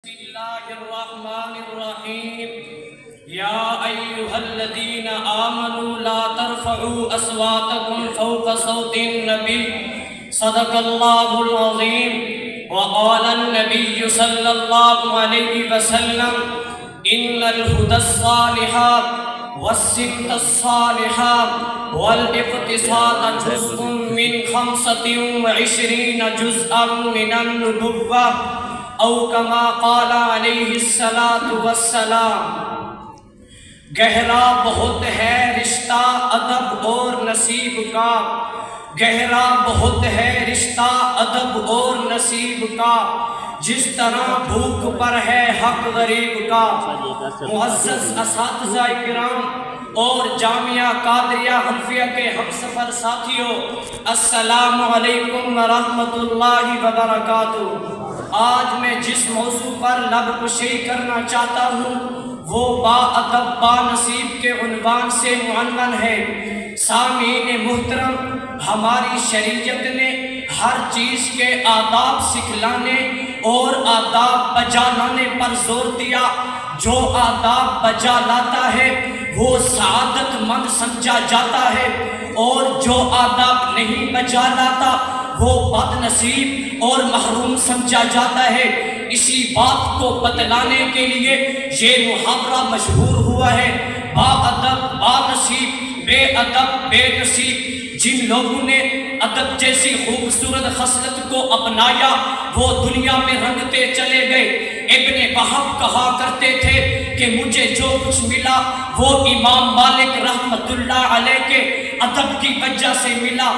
بسم اللہ الرحمن الرحیم یا ایھا الذین آمنوا لا ترفعوا اصواتکم فوق صوت النبی صدق اللہ العظیم وقال النبی صلی اللہ علیہ وسلم ان الہدى الصالحات والسمت الصالحات والاقتصاد جزء من 25 جزءا من النبوة او کما قال علیہ الصلاة والسلام۔ گہرا بہت ہے رشتہ ادب اور نصیب کا، گہرا بہت ہے رشتہ ادب اور نصیب کا، جس طرح بھوک پر ہے حق غریب کا۔ معزز اساتذہ کرام اور جامعہ قادریہ حنفیہ کے ہم سفر ساتھیوں، السلام علیکم ورحمۃ اللہ وبرکاتہ۔ آج میں جس موضوع پر لب کشی کرنا چاہتا ہوں وہ با ادب با نصیب کے عنوان سے معنون ہے۔ سامعین محترم، ہماری شریعت نے ہر چیز کے آداب سکھلانے اور آداب بجا لانے پر زور دیا۔ جو آداب بجا لاتا ہے وہ سعادت مند سمجھا جاتا ہے، اور جو آداب نہیں بجا لاتا وہ بد نصیب اور محروم سمجھا جاتا ہے۔ اسی بات کو بتلانے کے لیے یہ محاورہ مشہور ہوا ہے، با ادب با نصیب، بے ادب بے نصیب۔ جن لوگوں نے ادب جیسی خوبصورت خصلت کو اپنایا وہ دنیا میں رنگتے چلے گئے۔ ابن وہب کہا کرتے تھے کہ مجھے جو کچھ ملا وہ امام مالک رحمۃ اللہ علیہ کے ادب کی وجہ سے ملا۔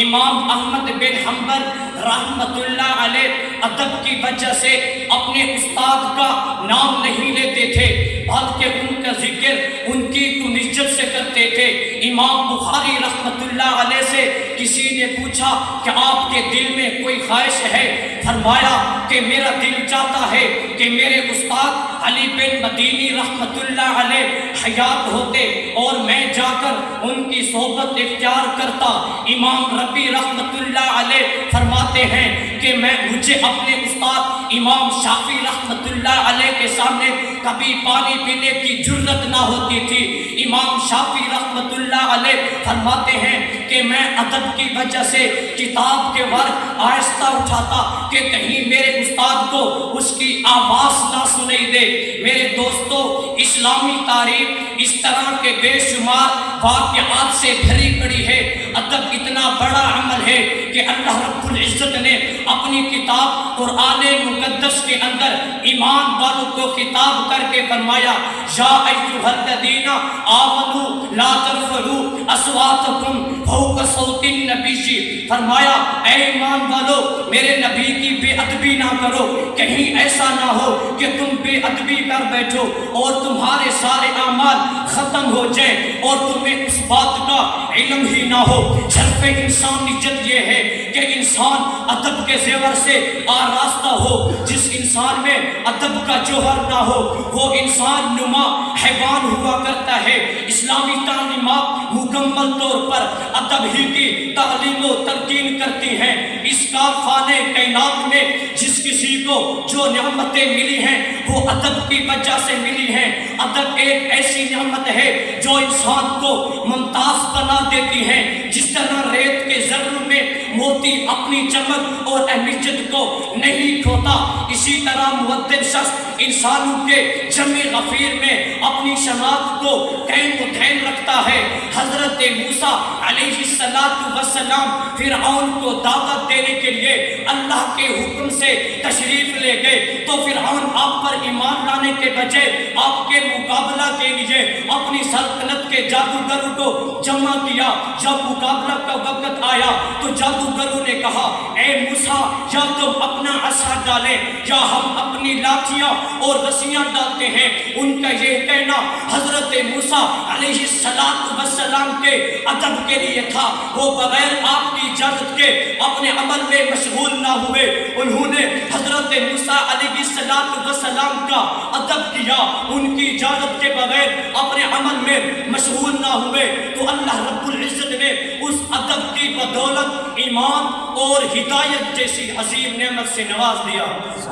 امام احمد بن حنبل رحمۃ اللہ علیہ ادب کی وجہ سے اپنے استاد کا نام نہیں لیتے تھے بلکہ ان کا ذکر ان کی کنیت سے کرتے تھے۔ امام بخاری رحمۃ اللہ علیہ سے کسی نے پوچھا کہ آپ کے دل میں کوئی خواہش ہے؟ فرمایا کہ میرا دل چاہتا ہے کہ میرے استاد علی بن مدینی رحمۃ اللہ علیہ حیات ہوتے اور میں جا کر ان کی صحبت اختیار کرتا۔ امام ربی رحمۃ اللہ علیہ فرماتے ہیں کہ مجھے اپنے استاد امام شافعی رحمۃ اللہ علیہ کے سامنے کبھی پانی پینے کی جرت نہ ہوتی تھی۔ امام شافعی رحمۃ اللہ علیہ فرماتے ہیں کہ میں ادب کی وجہ سے کتاب کے ورق آہستہ اٹھاتا کہ کہیں میرے استاد کو اس کی آواز نہ سنائی دے۔ میرے دوستو، اسلامی تاریخ اس طرح کے بے شمار واقعات سے بھری پڑی ہے۔ ادب اتنا بڑا عمل ہے کہ اللہ رب العزت نے اپنی کتاب قرآن مقدس کے اندر ایمان والوں کو خطاب کر کے فرمایا یا ایھا الذین آمنوا لا ترفعوا اصواتکم فوق صوت النبی، فرمایا اے ایمان والو میرے نبی کی بے ادبی نہ کرو، کہیں ایسا نہ ہو کہ تم بے ادبی کر بیٹھو اور تمہارے سارے اعمال ختم ہو جائیں اور تمہیں اس بات کا علم ہی نہ ہو۔ شرف انسانیت یہ ہے کہ انسان ادب کے زیور سے آراستہ ہو۔ جس انسان میں ادب کا جوہر نہ ہو وہ انسان نما حیوان ہوا کرتا ہے۔ اسلامی تعلیمات مکمل طور پر ادب ہی کی تعلیم و تلقین کرتی ہیں۔ اس کارخانے کائنات میں جس کسی کو جو نعمتیں ملی ہیں وہ ادب کی وجہ سے ملی ہیں۔ ادب ایک ایسی نعمت ہے جو انسان کو ممتاز بنا دیتی ہے۔ جس طرح ریت کے ذروں میں موتی اپنی چمک اور اہمیت کو نہیں کھوتا، اسی طرح مؤدب شخص انسانوں کے جمع غفیر میں اپنی شناخت کو قائم و دائم رکھتا ہے۔ حضرت موسیٰ علیہ السلام فرعون کو دعوت دینے کے لیے اللہ کے حکم سے تشریف لے گئے تو فرعون آپ پر ایمان لانے کے بجائے آپ کے مقابلہ کے لیے اپنی سلطنت کے جادوگروں کو جمع کیا۔ جب مقابلہ کا وقت آیا تو جادوگروں نے کہا اے موسیٰ یا تم اپنا عصا ڈالیں یا ہم اپنی لاٹھیاں اور رسیاں ڈالتے ہیں۔ ان کا یہ کہنا حضرت موسیٰ علیہ السلام کے ادب کے لیے تھا۔ وہ بغیر آپ کی اجازت کے اپنے عمل میں مشغول نہ ہوئے۔ انہوں نے حضرت موسیٰ علیہ السلام کا ادب کیا، ان کی اجازت کے بغیر اپنے عمل میں مشغول نہ ہوئے۔ تو اللہ رب العزت نے اس ادب کی بدولت ایمان اور ہدایت ہدایت جیسی عظیم نعمت سے نواز دیا۔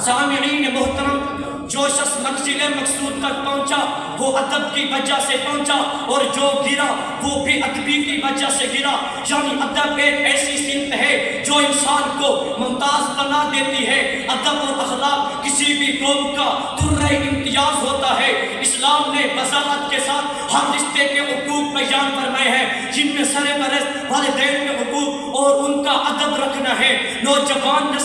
سامعین محترم، جو شخص منزل مقصود تک پہنچا وہ ادب کی وجہ سے پہنچا، اور جو گرا وہ بھی ادبی کی وجہ سے گرا۔ یعنی ادب ایک ایسی صنف ہے جو انسان کو ممتاز بنا دیتی ہے۔ ادب اور اخلاق کسی بھی قوم کا درہ امتیاز ہوتا ہے۔ اسلام نے وضاحت کے ساتھ ہر رشتے کے حقوق بیان فرمائے ہیں، جن میں سرپرست والدین کے حقوق اور ان کا ادب رکھنا ہے۔ نوجوان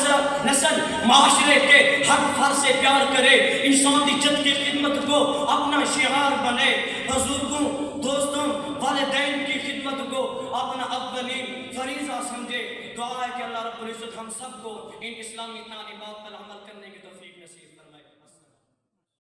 نسل معاشرے کے ہر فرد سے پیار کرے، انسانی عزت کی خدمت کو اپنا شعار بنے، بزرگوں، دوستوں، والدین کی خدمت کو اپنا اولین فریضہ سمجھے۔ دعا ہے کہ اللہ رب العزت ہم سب کو ان اسلامی تعلیمات پر عمل کرنے